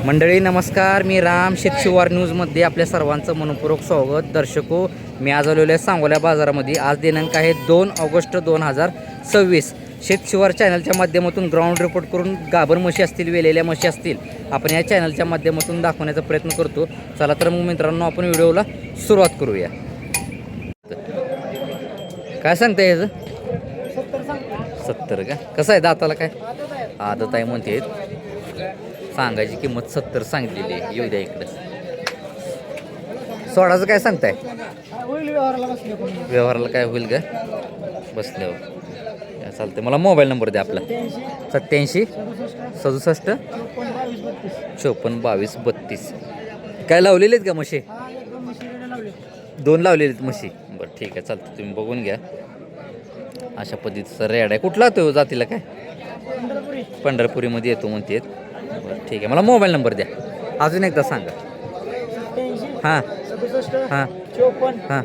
मंडळी नमस्कार, मी राम शेतशिवार न्यूजमध्ये आपल्या सर्वांचं मनपूर्वक स्वागत. दर्शको, मी आज आलेलो आहे सांगोला बाजारामध्ये. आज दिनांक आहे 2 ऑगस्ट 2026. शेतशिवार चॅनलच्या माध्यमातून ग्राउंड रिपोर्ट करून गाभण म्हशी असतील, वेलेल्या म्हशी असतील, आपण या चॅनलच्या माध्यमातून दाखवण्याचा प्रयत्न करतो. चला तर मग मित्रांनो, आपण व्हिडिओला सुरुवात करूया. काय सांगता याचं? 70 का? कसं आहे दाताला? काय आदत आहे म्हणते. सांगायची किंमत 70 सांगितलेली आहे. येऊ द्या इकडे. सोडाचं काय सांगताय? व्यवहाराला काय होईल का बसल्यावर? चालतंय. मला मोबाईल नंबर द्या आपला. 87 67 54 22 32. काय लावलेले आहेत का म्हशी? 2 लावलेले आहेत म्हशी. बरं ठीक आहे, चालतं. तुम्ही बघून घ्या. अशा पद्धतीचा रेड आहे. कुठला तो जातीला? काय पंढरपुरीमध्ये येतो म्हणते. बरं ठीक आहे, मला मोबाईल नंबर द्या. अजून एकदा सांगा. हां हां हां.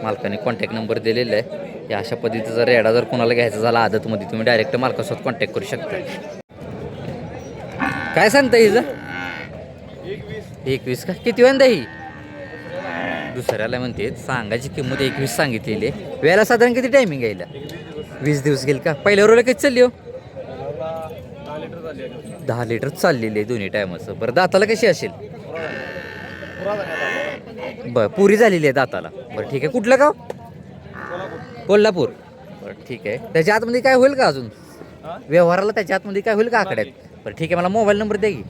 मालकाने कॉन्टॅक्ट नंबर दिलेला आहे. या अशा पद्धतीचा रेडा जर कोणाला घ्यायचा झाला आदतमध्ये, तुम्ही डायरेक्ट मालकासोबत कॉन्टॅक्ट करू शकता. काय सांगता हिचं? 21 का? किती वेळा ही? दुसऱ्याला म्हणते. सांगायची किंमत 21 सांगितलेली आहे. वेळेला साधारण किती टायमिंग यायला? 20 दिवस गेल का? पहिल्या रोला किती चालली हो? 10 लिटर चाललेली आहे दोन्ही टायमाचं. बरं दाताला कशी असेल? बरं पुरी झालेली आहे दाताला. बरं ठीक आहे. कुठलं गाव? कोल्हापूर. बरं ठीक आहे. त्याच्या आतमध्ये काय होईल का अजून व्यवहाराला? त्याच्या आतमध्ये काय होईल का आकड्यात? बरं ठीक आहे, मला मोबाईल नंबर द्या की.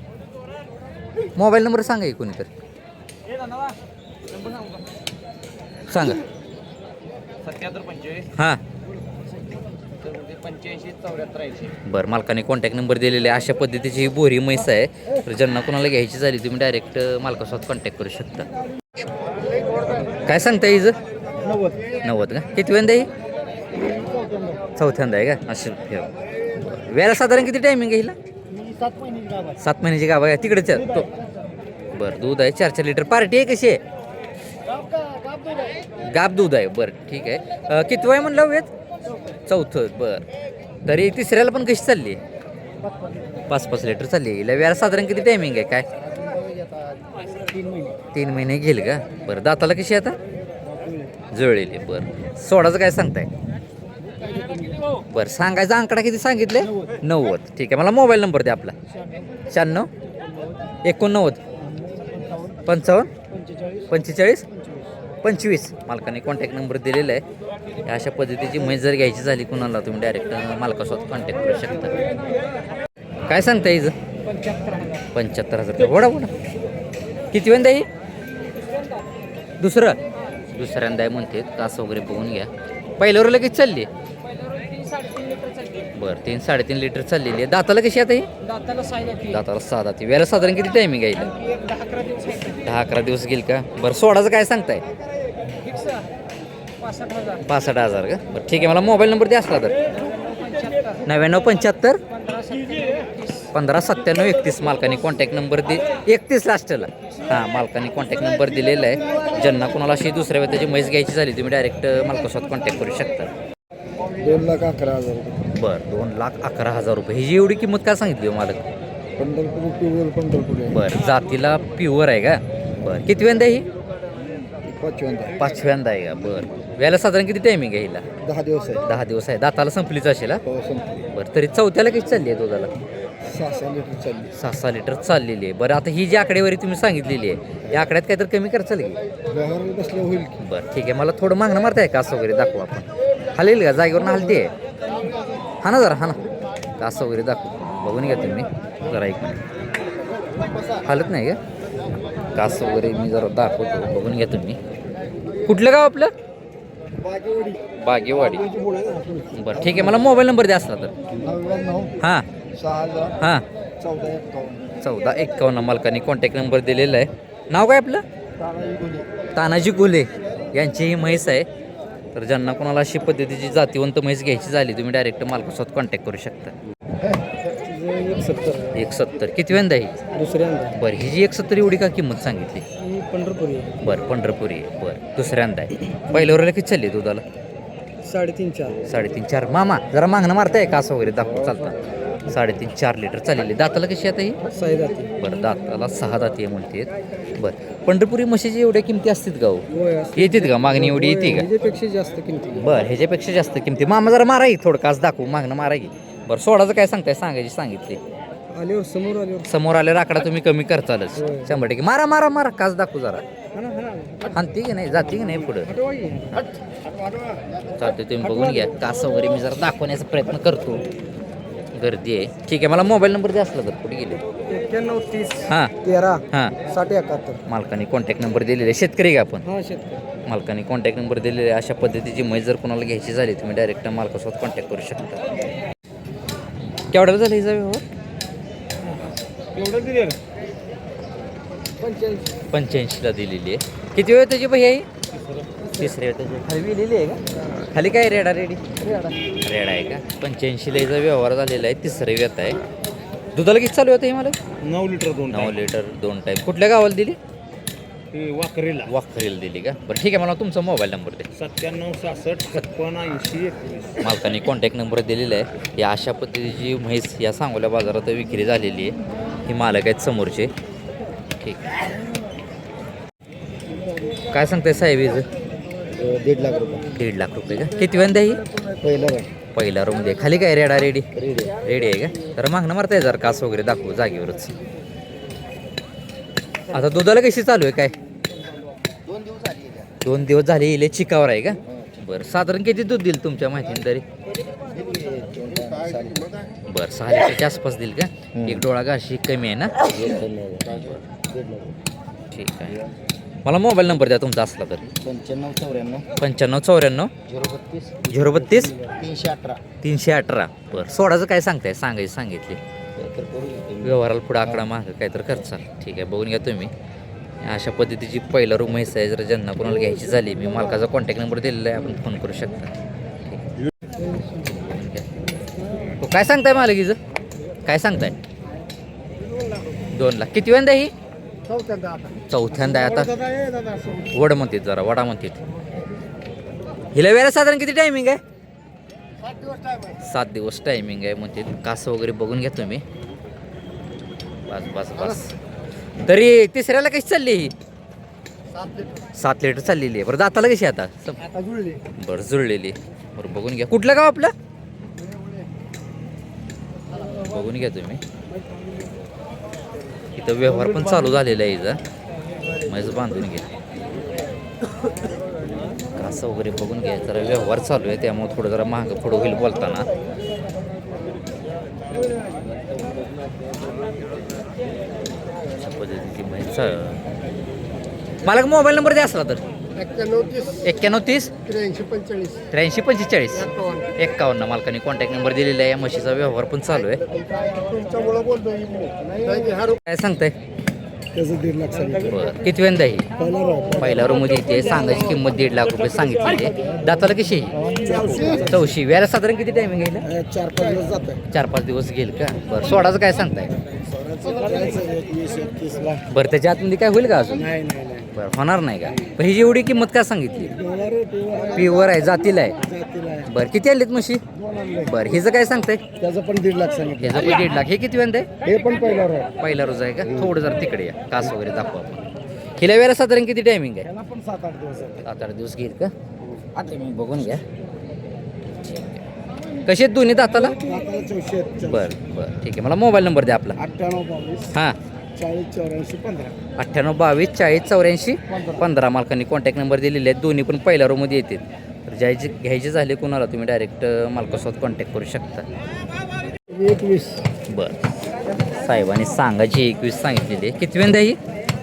मोबाईल नंबर सांगा की कोणीतरी सांगा. 77 हां 85 74 80. बरं, मालकाने कॉन्टॅक्ट नंबर दिलेले आहे. अशा पद्धतीची ही बोरी म्हैस आहे. तर ज्यांना कोणाला घ्यायची झाली, तुम्ही डायरेक्ट मालकासोबत कॉन्टॅक्ट करू शकता. काय सांगता हिचं? 90 का? किती वेळा ही? चौथ्यांदा आहे का? असे वेळेला साधारण किती टायमिंग आहे हिला? 7 महिन्याची गाभ आहे. तिकडेच तो. बरं दूध आहे 4-4 लिटर. पार्टी आहे कशी आहे? गाब दूध आहे. बरं ठीक आहे. किती वय म्हणलं वेळ? चौथं. बरं तरी तिसऱ्याला पण कशी चालली आहे? 5-5 लिटर चालली आहे. वेळेला साधारण किती टायमिंग आहे? काय 3 महिने घेईल का? बरं दाताला कशी आता? जुळलेली. बरं सोडाचं काय सांगताय? बरं सांगायचा आंकडा किती सांगितले? 90. ठीक आहे, मला मोबाईल नंबर द्या आपला. 96 89 55 45 25. मालकाने कॉन्टॅक्ट नंबर दिलेला आहे. अशा पद्धतीची म्हैस जर घ्यायची झाली कुणाला, तुम्ही डायरेक्ट मालकासोबत कॉन्टॅक्ट करू शकता. काय सांगता हिचं? 75,000 वडा वडा. किती वेळा ही? दुसऱ्यांदा आहे म्हणते. तास वगैरे बघून घ्या. पहिल्यावर लगेच चालली? बरं 3-3.5 लिटर चाललेली आहे. दाताला कशी आता ही? दाताला 6 दाती. वेळेला साधारण किती टायमिंग आहे? 10-11 दिवस गेल का? बरं सोडाचं काय सांगताय? 65,000 का? बरं ठीक आहे, मला मोबाईल नंबर द्या असला तर. 99 75 15 97 31. मालकाने कॉन्टॅक्ट नंबर 31 लास्टला. हां मालकाने कॉन्टॅक्ट नंबर दिलेला आहे. ज्यांना कोणाला अशी दुसऱ्या वेळी त्याची म्हैस घ्यायची झाली, तुम्ही डायरेक्ट मालकासोबत कॉन्टॅक्ट करू शकता. 2,11,000 रुपये. बरं 2,11,000 रुपये. ही जी एवढी किंमत काय सांगितली हो मालक? पंढरपूर प्युअर पंढरपूर आहे. बरं जातीला प्युअर आहे का? बरं किती वेळा ही? 5व्यांदा आहे का? बरं वेळेला साधारण किती टायमिंग आहे हिला? 10 दिवस आहे. 10 दिवस आहे. दाताला संपलीच असेल. हो संपली. बरं तरी चौथ्याला किती चालली आहे दुधाला? 6-6 लिटर चालली. 6-6 लिटर चाललेली आहे. बरं आता ही जी आकडेवारी तुम्ही सांगितलेली आहे, या आकड्यात काहीतरी कमी करचाल की? व्यवहार बसल्या होईल की? बरं ठीक आहे, मला थोडं मागणं मारताय कास वगैरे दाखवू आपण. हलेल का? जागेवरून हलते आहे. हा ना जरा, हा ना कास वगैरे दाखवू. बघून घ्या तुम्ही जरा. एक मिनिट. हालत नाही का? कास वगैरे मी जरा दाखवतो, बघून घ्या तुम्ही. कुठलं गाव आपलं? बागेवाडी. बरं ठीक आहे, मला मोबाईल नंबर द्या असला तर. 99 हां 6000 हां 1451. मालकाने कॉन्टॅक्ट नंबर दिलेला आहे. नाव काय आपलं? तानाजी गुले यांची ही म्हैस आहे. तर ज्यांना कोणाला अशी पद्धतीची जातीवंत म्हैस घ्यायची झाली, तुम्ही डायरेक्ट मालकासोबत कॉन्टॅक्ट करू शकता. 170. किती वेळा ही? दुसऱ्यांदा. बरं ही जी 170 एवढी का किंमत सांगितली? पंढरपुरी. बरं पंढरपुरी. बरं दुसऱ्यांदा आहे. पहिल्यावर किती चालली दुधाला? 3.5-4. 3.5-4. मामा जरा मागणं मारताय कास वगैरे दाखवू चालतं. 3.5 4 लिटर चाललेली. दाताला कशी आता ही? साई जाते. बरं दाताला 6 दाती आहे म्हणते. बरं पंढरपुरी म्हशीची एवढ्या किमती असतात का हो? होय असते. येतात का मागणी एवढी येते का? ह्याच्यापेक्षा जास्त किमती. बरं ह्याच्यापेक्षा जास्त किमती. मामा जरा मारा की थोडं कास दाखवू मागणं मारा की. बरं सोडाचं काय सांगताय? सांगायची सांगितली. आल्यावर समोर आल्यावर समोर आले राकडा तुम्ही कमी करतालच होय. 100%. मारा मारा मारा कास दाखवू जरा. हाणा, हाणा. हाणते की नाही जाते की नाही पुढं? हटवा की. चालते तुम्ही बघून घ्या. कास वगैरे मी जरा दाखवण्याचा प्रयत्न करतो. गर्दी आहे. ठीक आहे मला मोबाईल नंबर द्या असला तर. कुठे गेले? 91 30 हां 13 हां 60 71. मालकाने कॉन्टॅक्ट नंबर दिलेले आहे. शेतकरी का आपण? हा शेतकरी. मालकाने कॉन्टॅक्ट नंबर दिलेले आहे. अशा पद्धतीची म्हैस जर कोणाला घ्यायची झाली तुम्ही डायरेक्ट मालकासोबत कॉन्टॅक्ट करू शकता. केवढ्याला झालं हिचा व्यवहार? एवढं दिले 85. 85ला दिलेली आहे. किती वेळ त्याची भाई आहे? तिसऱ्या त्याची खाली लिहिलेली आहे का? खाली काय रेडा रेडी? रेडा आहे का? 85ला हिचा व्यवहार झालेला आहे. तिसरे व्यत आहे. दुधाला किती चालू होतं हे मला? 9 लिटर 9 लिटर 2 टाईम. कुठल्या गावाला दिली? वाकरीला. वाखरीला दिली का? बरं ठीक आहे मला तुमचा मोबाईल नंबर द्या. 97 66 56 80 21. मालकाने कॉन्टॅक्ट नंबर दिलेला आहे. या अशा पद्धतीची म्हैस या सांगोल्या बाजारात विक्री झालेली आहे. ही मालक आहेत समोरचे. ठीक. काय सांगताय साहेब हिचं? 1.5 लाख रुपये. 1.5 लाख रुपये का? किती वेंदा ही? पहिलं काय? पहिला रूम दे. खाली काय रेडा रेडी? रेडी. रेडी आहे का? तर मागणं मारताय जर कास वगैरे दाखवू जागेवरच. आता दुधाला कशी चालू आहे काय? 2 दिवस आली. 2 दिवस झाले इले चिकावर आहे का? बरं साधारण किती दूध देईल तुमच्या माहितीने तरी? बरं 6 लिटरच्या आसपास देईल का? एक डोळा घाशी कमी आहे ना? ठीक आहे. मला मोबाईल नंबर द्या तुमचा असला तर. 95 94 95 94 032 032 318. 318. बरं सोडाचं काय सांगताय? सांगितले व्यवहाराला पुढे आकडा मागं काय तर करचाल. ठीक आहे बघून घ्या तुम्ही. अशा पद्धतीची पहिला रूम म्हैस आहे. जर ज्यांना कोणाला घ्यायची झाली मी मालकाचा कॉन्टॅक्ट नंबर दिलेला आहे. आपण फोन करू शकता. ठीक. काय सांगताय मालकीचं? काय सांगताय? 2 लाख. किती वेंदा ही? चौथ्यांदा आहे आता. वड म्हणतात जरा वडा म्हणतात. हिला वेळा साधारण किती टायमिंग आहे? 7 दिवस टायमिंग आहे म्हणते. कास वगैरे बघून घ्या तुम्ही. बस तरी तिसऱ्याला कशी चालली ही? 7 लिटर चाललेली आहे. बरं दाताला कशी आता? बरं जुळलेली. बरं बघून घ्या. कुठलं गाव आपलं? बघून घ्या तुम्ही. इथं व्यवहार पण चालू झालेला आहे हिचा. माझं बांधून घ्या. कासं वगैरे बघून घ्या. जरा व्यवहार चालू आहे त्यामुळे थोडं जरा महाग पुढं होईल बोलताना. पद्धतीची म्हैस. मला मोबाईल नंबर द्या असला तर. 91 30 83 45 51. मालकाने कॉन्टॅक्ट नंबर दिलेला आहे. या म्हशीचा व्यवहार पण चालू आहे. काय सांगताय? त्याचं 1.5 लाख सांगितलं. बरं किती वेंदा ही? पहिला रूम मध्ये येते. सांगायची किंमत 1.5 लाख रुपये सांगितलेली आहे. दाताला कशी आहे? चौशी. वेळेला साधारण किती टायमिंग येईल? 4-5 दिवस जात आहे. 4-5 दिवस घेईल का? बरं सोडाचं काय सांगताय? बरं त्याच्या आतमध्ये काय होईल का अजून? नाही. बरं होणार नाही का? पण ही एवढी किंमत काय सांगितली? प्युअर आहे जातीला आहे. बरं किती आलेत म्हशी? बरं हिचं काय सांगताय? त्याचं पण 1.5 लाख सांगितलं. ह्याचं पण 1.5 लाख. हे किती वेंदा आहे? हे पण पहिल्यावर आहे. पहिला रोज आहे का? थोडं जरा तिकडे या. कास वगैरे दाखवा आपण. हिला वेळेला साधारण किती टायमिंग आहे? त्याला पण 7-8 दिवस आहे. 7-8 दिवस घेईल का? आता मी बघून घ्या. कसे आहेत दोन्ही दाताला? दाताला 84 आहेत. बरं ठीक आहे. मला मोबाईल नंबर द्या आपला. 98 हां 40 84 15. 98 22 40 84 15. मालकांनी कॉन्टॅक्ट नंबर दिलेले आहेत. दोन्ही पण पहिल्या रोमध्ये येतील. तर घ्यायचे झाले कोणाला तुम्ही डायरेक्ट मालकासोबत कॉन्टॅक्ट करू शकता. 21. बरं साहेबांनी सांगायची 21 सांगितलेली आहे. किती वेंदा ही?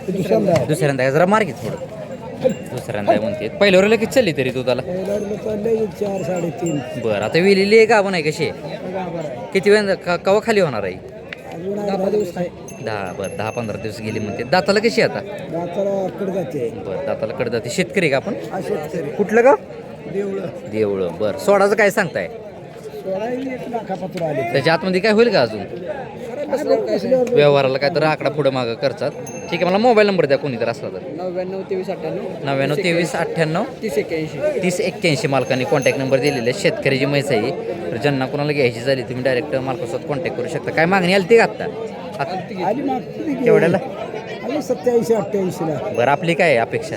दुसऱ्यांदा आहे. दुसऱ्यांदा आहे. जरा मार्ग थोडं. दुसऱ्यांदा आहे म्हणते. पहिल्यावर किती चालली तरी दुधाला? पहिल्यावर चाललंय 4 3.5. बरं आता वेलेली आहे का आपण आहे कशी आहे? किती वेळ कवा खाली होणार आहे? अजून 10 दिवस आहे. 10-15 दिवस गेली म्हणते. दाताला कशी आहे आता? दाताला कडे जाते. बरं दाताला कडे जाते. शेतकरी का आपण? शेतकरी. कुठलं गाव? देवळं. देवळं. बरं सोडाचं काय सांगताय? 1 लाखापासून आले. त्याच्या आतमध्ये काय होईल का अजून? व्यवहाराला काय तर आकडा पुढे मागं करतात. ठीक आहे, मला मोबाईल नंबर द्या कोणी तर असला तर. 99 23 98 30 81 मालकाने कॉन्टॅक्ट नंबर दिलेले आहे. शेतकऱ्याची म्हैस आहे ही. तर ज्यांना कोणाला घ्यायची झाली तुम्ही डायरेक्ट मालकासोबत कॉन्टॅक्ट करू शकता. काय मागणी आली ती का आत्ता? आली मागते केवढ्याला? आली 87-88ला. बरं, आपली काय आहे अपेक्षा?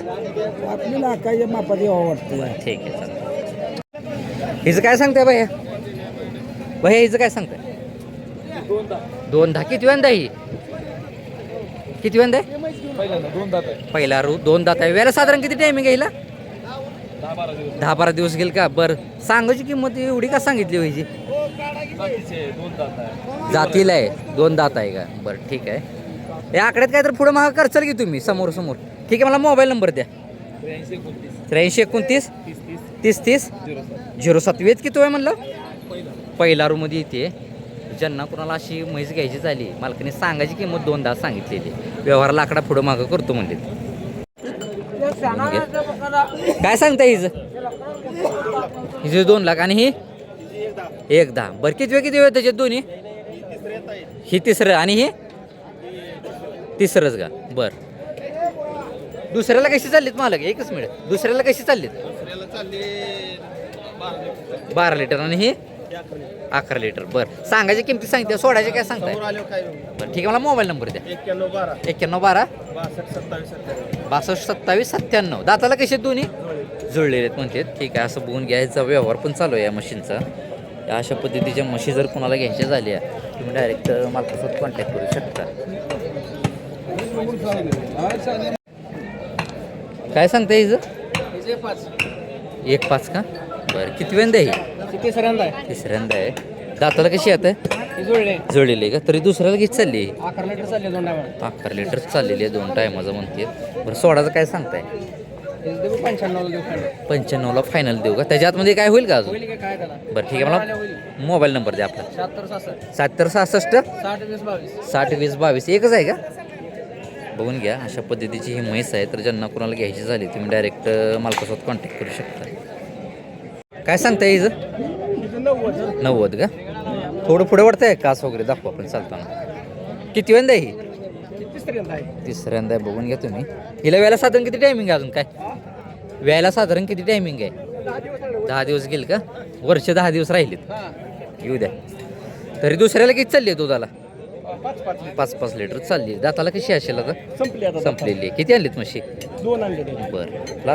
आपल्याला काय मापात यावं वाटतं. ठीक आहे, चालेल. हिचं काय सांगताय भैया? भैया हिचं काय सांगताय? 2 किती वेंदा ही? किती वेंदा आहे? पहिला 2 दात आहे. वेळेला साधारण किती टायमिंग आहे हिला? 10-12 दिवस गेल का? बरं, सांगायची किंमत एवढी का सांगितली व्हायची? जातीला आहे, 2 दात आहे का? बरं, ठीक आहे. या आकड्यात काय तर पुढे मागं करचाल की तुम्ही समोर. ठीक आहे, मला मोबाईल नंबर द्या. 83 29 30 30 07. वेद किती आहे म्हणलं? पहिला रूममध्ये येते. ज्यांना कोणाला अशी म्हैस घ्यायची झाली मालकाने सांगायची किंमत 2 दात सांगितलेली. व्यवहाराला आकडा पुढं मागं करतो म्हणले. काय सांगताय हिचं? 2 लाख आणि ही 1-10. बरं, किती वेळ त्याच्यात दोन्ही? ही तिसरं आणि ही तिसरंच का? बरं, दुसऱ्याला कशी चाललीत मालक? एकच मिनिट. दुसऱ्याला कशी चाललीत? 12 लिटर आणि ही 11 लिटर. बरं, सांगायची किमती सांगते, सोडायचे काय सांगताय? बरं, ठीक आहे, मला मोबाईल नंबर द्या. 91 12 62 27 97. दाताला कसे दोन्ही जुळलेले आहेत म्हणते. ठीक आहे, असं बघून घ्यायचा व्यवहार पण चालू आहे या मशीनचा. या अशा पद्धतीच्या म्हशी जर कोणाला घ्यायच्या झाल्या तुम्ही डायरेक्ट मालकासोबत कॉन्टॅक्ट करू शकता. काय सांगताय हिचं? 1-5 का? बरं, किती वेंदा आहे? तिसऱ्यांदा तिसऱ्यांदा आहे. दाताला कशी आता? जुळलेली आहे का? तरी दुसऱ्याला किती चालली? 11 लिटर चालले 2 टायमा. 11 लिटर चाललेली आहे 2 टायमाचं म्हणते. बरं, सोडाचं काय सांगताय? 95ला फायनल देऊ का? त्याच्या आतमध्ये काय होईल का अजून? बरं, ठीक आहे, मला मोबाईल नंबर द्या आपला. 70 66 60 20 22. एकच आहे का? बघून घ्या, अशा पद्धतीची ही म्हैस आहे. तर ज्यांना कोणाला घ्यायची झाली तुम्ही डायरेक्ट मालकासोबत कॉन्टॅक्ट करू शकता. काय सांगताय हिचं? 90 का? थोडं पुढे वाटतंय कास वगैरे दाखवा आपण चालताना. किती वेंदा आहे ही? तिसऱ्यांदा आहे. बघून घ्या तुम्ही. हिला वेळेला साधारण किती टायमिंग आहे अजून? काय वेळेला साधारण किती टायमिंग आहे? 10 दिवस गेल का? वर्ष 10 दिवस राहिलेत. येऊ द्या. तरी दुसऱ्याला किती चालली आहे दुधाला? 5-5 लिटर चालली. दाताला कशी असेल आता? संपलेली आहे. किती आणलीत म्हशी? 2 आणले. बरं,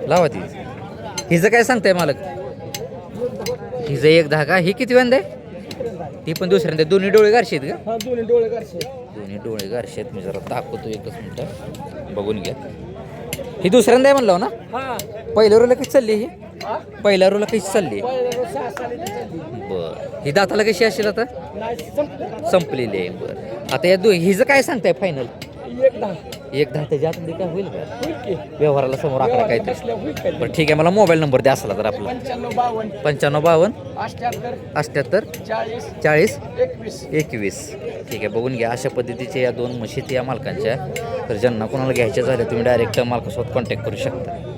लावा ती. हिचं काय सांगताय मालक? हिचं 1-10 का? ही किती वेंदा आहे? ती पण दुसऱ्यांदा. दोन्ही डोळे गारशे आहेत का? दोन्ही डोळे करશે. दोन्ही डोळे गारशे आहेत. मी जरा दाखवतो, एकच मिनिट बघून घ्या. ही दुसऱ्यांदा आहे म्हणलं ना? पहिल्या रोला कशी चालली ही? पहिल्या रोला कशी चालली? बरं, ही दाताला कशी असेल आता? संपलेली आहे. बरं, आता या हिचं काय सांगताय फायनल? 1-10. त्याच्या आतमध्ये काय होईल का? व्यवहाराला समोर आकडा काहीतरी. बरं, ठीक आहे, मला मोबाईल नंबर द्या असला तर आपला. 95 52 78 40 21. ठीक आहे, बघून घ्या. अशा पद्धतीचे या 2 म्हशी या मालकांच्या. तर ज्यांना कोणाला घ्यायच्या झाल्या तुम्ही डायरेक्ट मालकासोबत कॉन्टॅक्ट करू शकता.